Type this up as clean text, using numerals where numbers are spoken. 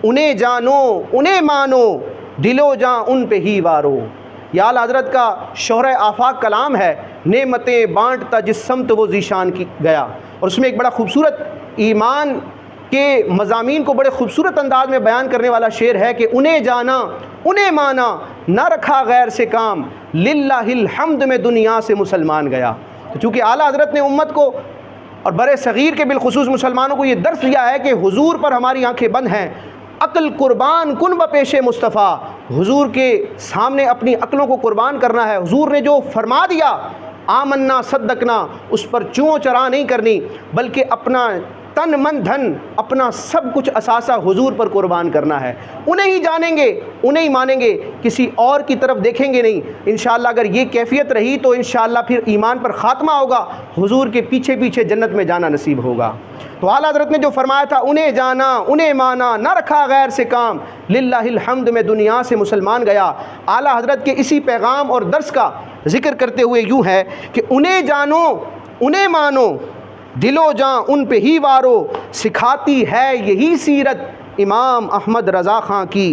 उन्हें जानो उन्हें मानो, दिलो जां उन पे ही वारो। या आला हज़रत का शोहर आफाक कलाम है, नेमतें बांटता जिस समत वो ज़ीशान की गया। और उसमें एक बड़ा खूबसूरत ईमान के मज़ामीन को बड़े खूबसूरत अंदाज में बयान करने वाला शेर है कि उन्हें जाना उन्हें माना, ना रखा गैर से काम, लिल्लाहिल हम्द में दुनिया से मुसलमान गया। तो चूँकि आला हज़रत ने उम्मत को और बड़े सग़ीर के बिलखुसूस मुसलमानों को ये दर्स दिया है कि हुजूर पर हमारी आंखें बंद हैं, अक्ल कुर्बान कुन ब पेशे मुस्तफ़ा, हुजूर के सामने अपनी अक्लों को कुर्बान करना है। हुजूर ने जो फरमा दिया आमन्ना सद्दकना, उस पर चूँ चरा नहीं करनी, बल्कि अपना तन मन धन अपना सब कुछ असासा हुजूर पर कुर्बान करना है। उन्हें ही जानेंगे उन्हें ही मानेंगे, किसी और की तरफ देखेंगे नहीं। इंशाअल्लाह अगर ये कैफियत रही तो इंशाअल्लाह फिर ईमान पर ख़ात्मा होगा, हुजूर के पीछे पीछे जन्नत में जाना नसीब होगा। तो आला हज़रत ने जो फरमाया था उन्हें जाना उन्हें माना, ना रखा गैर से काम, लिल्लाहिल हम्द में दुनिया से मुसलमान गया। आला हज़रत के इसी पैगाम और दर्स का ज़िक्र करते हुए यूँ है कि उन्हें जानो उन्हें मानो, दिलो जां उन पे ही वारो, सिखाती है यही सीरत इमाम अहमद रज़ा ख़ां की।